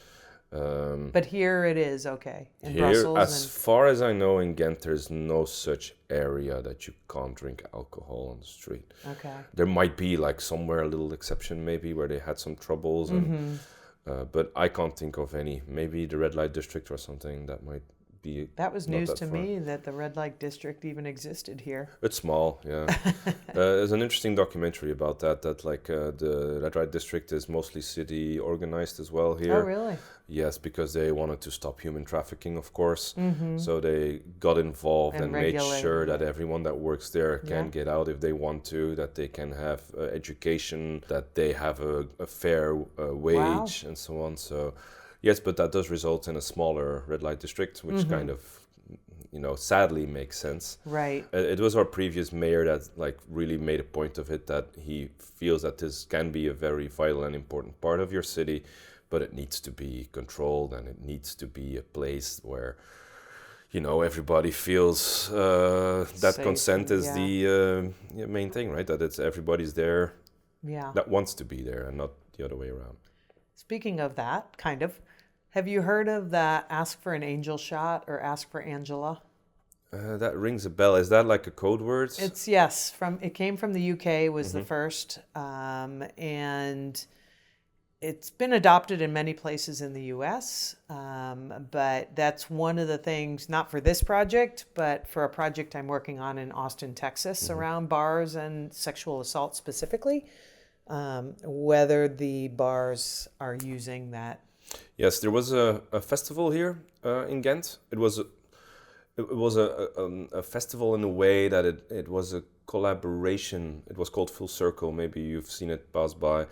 But here it is, okay. In here, Brussels, as far as I know, in Ghent, there's no such area that you can't drink alcohol on the street. Okay. There might be somewhere a little exception maybe where they had some troubles, but I can't think of any. Maybe the red light district or something that might be. That was news to me that the red light district even existed here. It's small, yeah. There's an interesting documentary about that the red light district is mostly city organized as well here. Oh, really? Yes, because they wanted to stop human trafficking, of course. Mm-hmm. So they got involved and made sure that everyone that works there can get out if they want to, that they can have education, that they have a fair wage, and so on. So, yes, but that does result in a smaller red light district, which kind of, sadly makes sense. Right. It was our previous mayor that really made a point of it, that he feels that this can be a very vital and important part of your city, but it needs to be controlled and it needs to be a place where, everybody feels that safe, consent is the main thing, right? That it's everybody's there that wants to be there and not the other way around. Speaking of that, kind of, have you heard of the ask for an angel shot or ask for Angela? That rings a bell. Is that like a code word? It's, yes. It came from the UK, was the first. And it's been adopted in many places in the US. But that's one of the things, not for this project, but for a project I'm working on in Austin, Texas, around bars and sexual assault specifically. Whether the bars are using that. Yes, there was a festival here in Ghent. It was a festival in a way that it was a collaboration. It was called Full Circle. Maybe you've seen it pass by,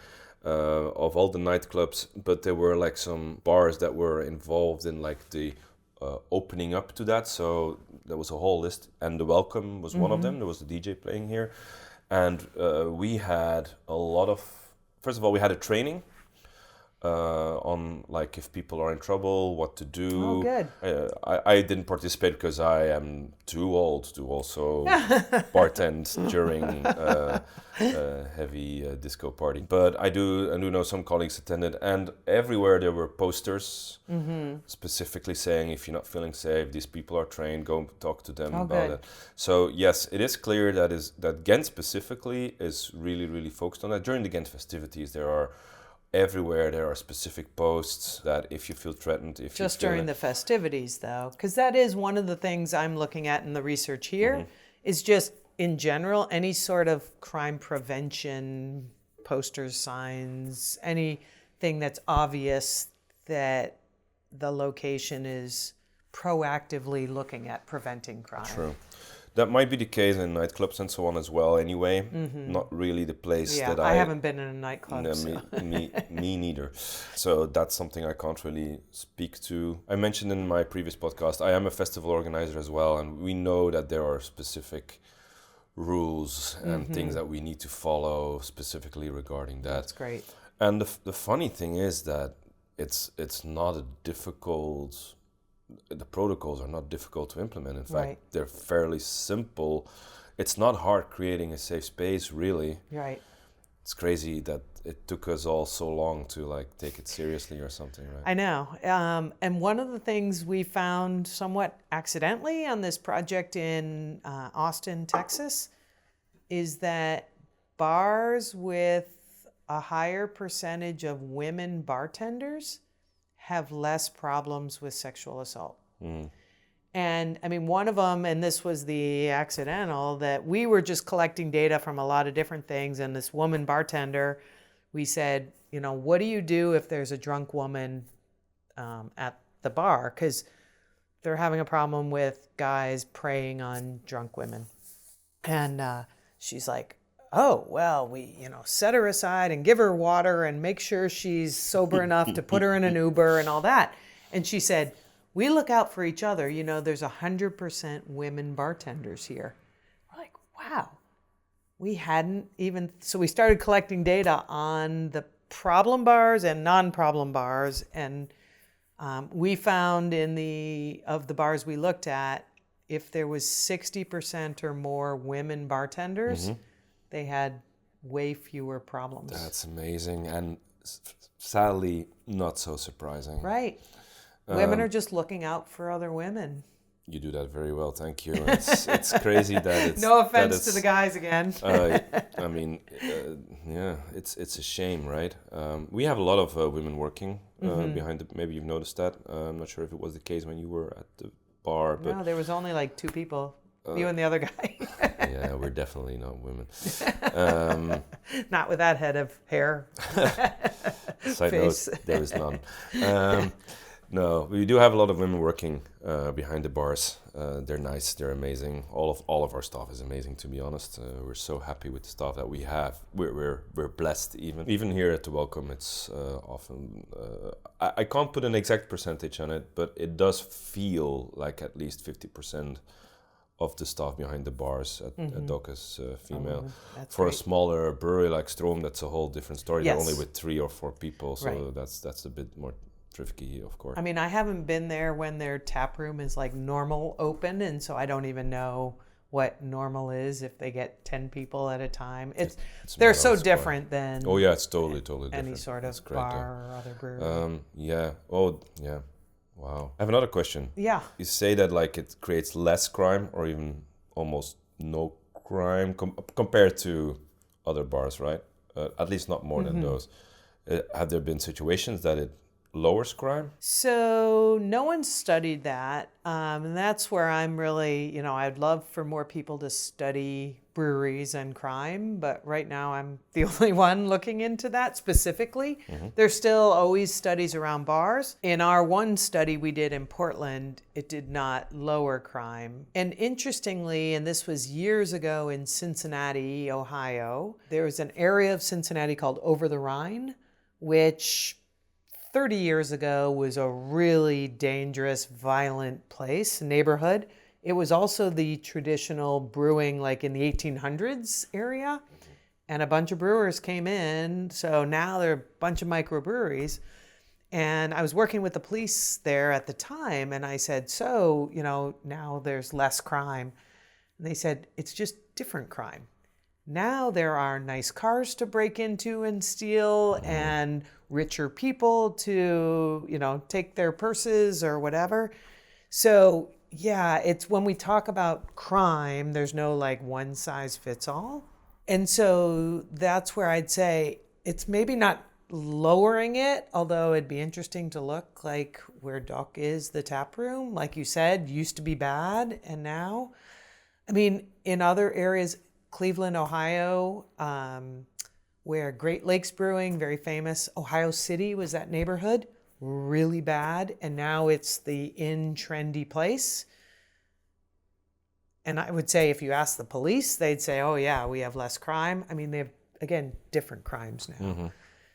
of all the nightclubs. But there were some bars that were involved in the opening up to that. So there was a whole list, and the Welcome was one of them. There was a DJ playing here. And we had a lot of, first of all, we had a training on if people are in trouble, what to do. Oh, good. I didn't participate because I am too old to also bartend during a heavy disco party. But I do know some colleagues attended, and everywhere there were posters specifically saying, if you're not feeling safe, these people are trained, go talk to them about it. So yes, it is clear that Ghent specifically is really, really focused on that. During the Ghent festivities, everywhere there are specific posts that if you feel threatened, just during the festivities, though, because that is one of the things I'm looking at in the research here, is just in general any sort of crime prevention, posters, signs, anything that's obvious that the location is proactively looking at preventing crime. True. That might be the case in nightclubs and so on as well anyway. Not really the place that I haven't been in a nightclub. No, so. me neither. So that's something I can't really speak to. I mentioned in my previous podcast, I am a festival organizer as well, and we know that there are specific rules and things that we need to follow specifically regarding that. That's great. And the funny thing is that it's not a difficult. The protocols are not difficult to implement. In fact, they're fairly simple. It's not hard creating a safe space, really. Right. It's crazy that it took us all so long to like take it seriously or something, right? I know. And one of the things we found somewhat accidentally on this project in Austin, Texas, is that bars with a higher percentage of women bartenders have less problems with sexual assault. And I mean, one of them, and this was the accidental, that we were just collecting data from a lot of different things. And this woman bartender, we said, what do you do if there's a drunk woman at the bar? Because they're having a problem with guys preying on drunk women. And she's like, oh, well, we, set her aside and give her water and make sure she's sober enough to put her in an Uber and all that. And she said, we look out for each other. There's 100% women bartenders here. We're like, wow. We hadn't even, so we started collecting data on the problem bars and non-problem bars. And we found of the bars we looked at, if there was 60% or more women bartenders, they had way fewer problems. That's amazing, and sadly not so surprising. Right. Women are just looking out for other women. You do that very well, thank you. It's crazy that it's... No offense to the guys again. I mean, it's a shame, right? We have a lot of women working behind maybe you've noticed that. I'm not sure if it was the case when you were at the bar. But no, there was only like 2 people. You and the other guy. Yeah, we're definitely not women. Not with that head of hair. Side note, there is none. No, we do have a lot of women working behind the bars. They're nice, they're amazing. All of our staff is amazing, to be honest. We're so happy with the staff that we have. We're blessed even here at the Welcome. It's often I can't put an exact percentage on it, but it does feel like at least 50% of the staff behind the bars at Doc is female. For great. A smaller brewery like Stroom, that's a whole different story. Yes. They're only with 3 or 4 people, so that's a bit more tricky, of course. I mean, I haven't been there when their tap room is like normal open, and so I don't even know what normal is if they get 10 people at a time. They're so different than... Oh yeah, it's totally different. Any sort of bar or other brewery. Yeah. Oh, yeah. Wow. I have another question. Yeah. You say that like it creates less crime or even almost no crime compared to other bars, right? At least not more than those. Have there been situations that it lowers crime? So no one studied that. And that's where I'm really, I'd love for more people to study breweries and crime, but right now I'm the only one looking into that specifically. There's still always studies around bars. In our one study we did in Portland, it did not lower crime. And interestingly, and this was years ago in Cincinnati, Ohio, there was an area of Cincinnati called Over the Rhine, which 30 years ago was a really dangerous, violent neighborhood. It was also the traditional brewing, like in the 1800s area, and a bunch of brewers came in. So now there are a bunch of microbreweries. And I was working with the police there at the time, and I said, so, now there's less crime. And they said, it's just different crime. Now there are nice cars to break into and steal, and richer people to, take their purses or whatever. So yeah, it's when we talk about crime, there's no like one size fits all. And so that's where I'd say it's maybe not lowering it, although it'd be interesting to look like where Doc is, the tap room, like you said, used to be bad. And now, I mean, in other areas, Cleveland, Ohio, where Great Lakes Brewing, very famous. Ohio City was that neighborhood, really bad. And now it's the trendy place. And I would say if you ask the police, they'd say, oh yeah, we have less crime. I mean, they have, again, different crimes now.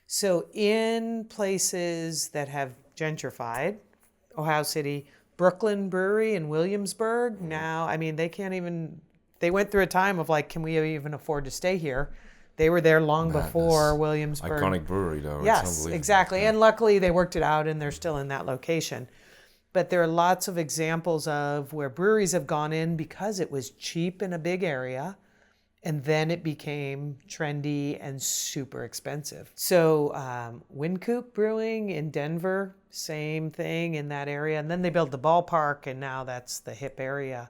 So in places that have gentrified, Ohio City, Brooklyn Brewery in Williamsburg, now, I mean, they went through a time of like, can we even afford to stay here? They were there long before Williamsburg. Iconic brewery, though. Yes, exactly. Yeah. And luckily they worked it out and they're still in that location. But there are lots of examples of where breweries have gone in because it was cheap in a big area, and then it became trendy and super expensive. So Wynkoop Brewing in Denver, same thing in that area. And then they built the ballpark, and now that's the hip area.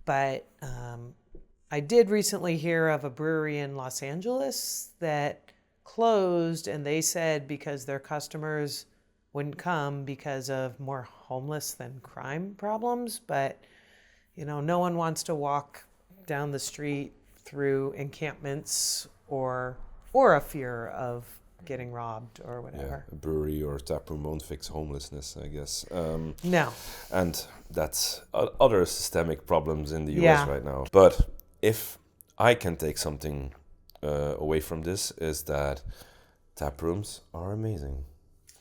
But I did recently hear of a brewery in Los Angeles that closed, and they said because their customers wouldn't come because of more homeless than crime problems. But, no one wants to walk down the street through encampments or a fear of getting robbed or whatever. Yeah, a brewery or a taproom won't fix homelessness, I guess. No. And that's other systemic problems in the US right now. But if I can take something away from this, is that taprooms are amazing.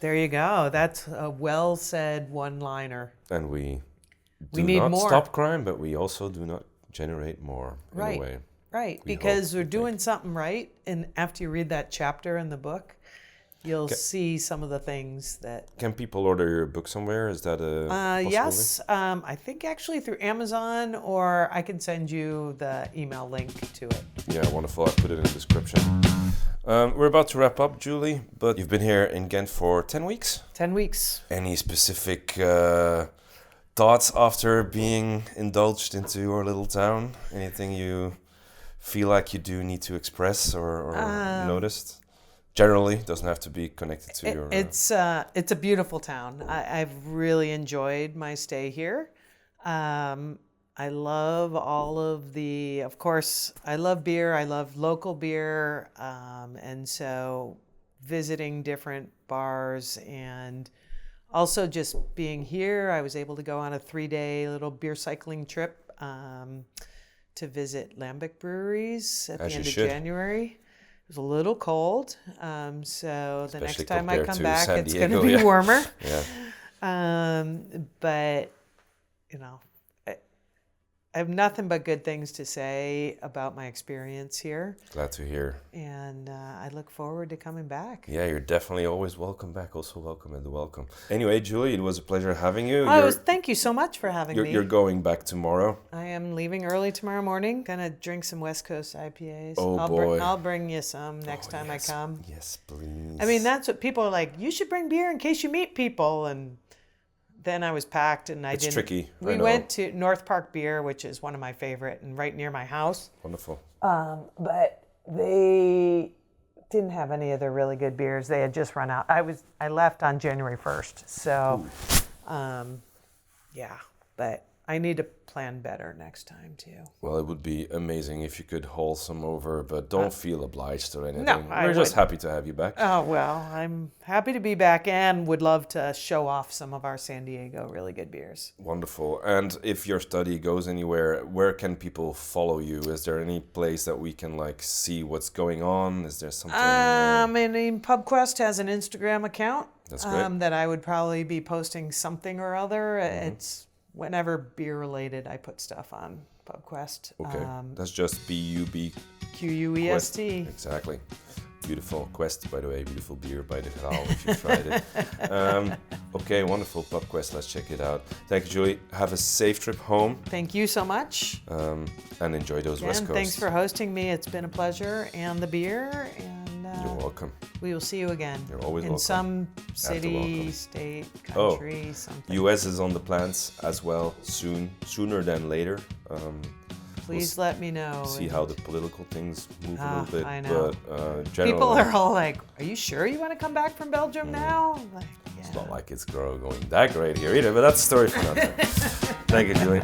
There you go. That's a well-said one-liner. And we need not more. Stop crime, but we also do not generate more in a way. Right, because we're doing something right. And after you read that chapter in the book, you'll see some of the things that... Can people order your book somewhere? Is that a possibility? Yes, I think actually through Amazon, or I can send you the email link to it. Yeah, wonderful. I'll put it in the description. We're about to wrap up, Julie, but you've been here in Ghent for 10 weeks? 10 weeks. Any specific thoughts after being indulged into your little town? Anything you feel like you do need to express or noticed? Generally, doesn't have to be connected to your... It's a beautiful town. I've really enjoyed my stay here. I love all of the, of course, I love beer. I love local beer. And so visiting different bars and also just being here, I was able to go on a 3-day little beer cycling trip to visit Lambic breweries at the end of January. It was a little cold. So the next time I come back, it's going to be warmer. But, I have nothing but good things to say about my experience here. Glad to hear. And I look forward to coming back. Yeah, you're definitely always welcome back. Also welcome at the welcome. Anyway, Julie, it was a pleasure having you. Thank you so much for having me. You're going back tomorrow. I am leaving early tomorrow morning. Gonna drink some West Coast IPAs. Oh, I'll bring you some next time I come. Yes, please. I mean, that's what people are like. You should bring beer in case you meet people. And then I was packed and it's tricky. We went to North Park Beer, which is one of my favorite and right near my house. Wonderful. But they didn't have any of their really good beers. They had just run out. I left on January 1st. So, but I need to plan better next time too. Well, it would be amazing if you could haul some over, but don't feel obliged or anything. No, We're just happy to have you back. Oh, well, I'm happy to be back and would love to show off some of our San Diego really good beers. Wonderful. And if your study goes anywhere, where can people follow you? Is there any place that we can see what's going on? Is there something? PubQuest has an Instagram account. That's great. That I would probably be posting something or other. Mm-hmm. It's whenever beer related, I put stuff on PubQuest. Okay, that's just BUBQUEST. Exactly. Beautiful Quest, by the way. Beautiful beer by the Graal if you tried it. Okay, wonderful PubQuest. Let's check it out. Thank you, Julie. Have a safe trip home. Thank you so much. And enjoy those West Coast. Thanks for hosting me. It's been a pleasure. And the beer. You're welcome. We will see you again. You're always in welcome. some city, state, country, something. US is on the plans as well, sooner than later. Please let me know. See how the political things move a little bit. I know. But generally, people are all like, "Are you sure you want to come back from Belgium now?" Like, yeah. It's not like it's going that great here either, but that's a story for another time. Thank you, Julie.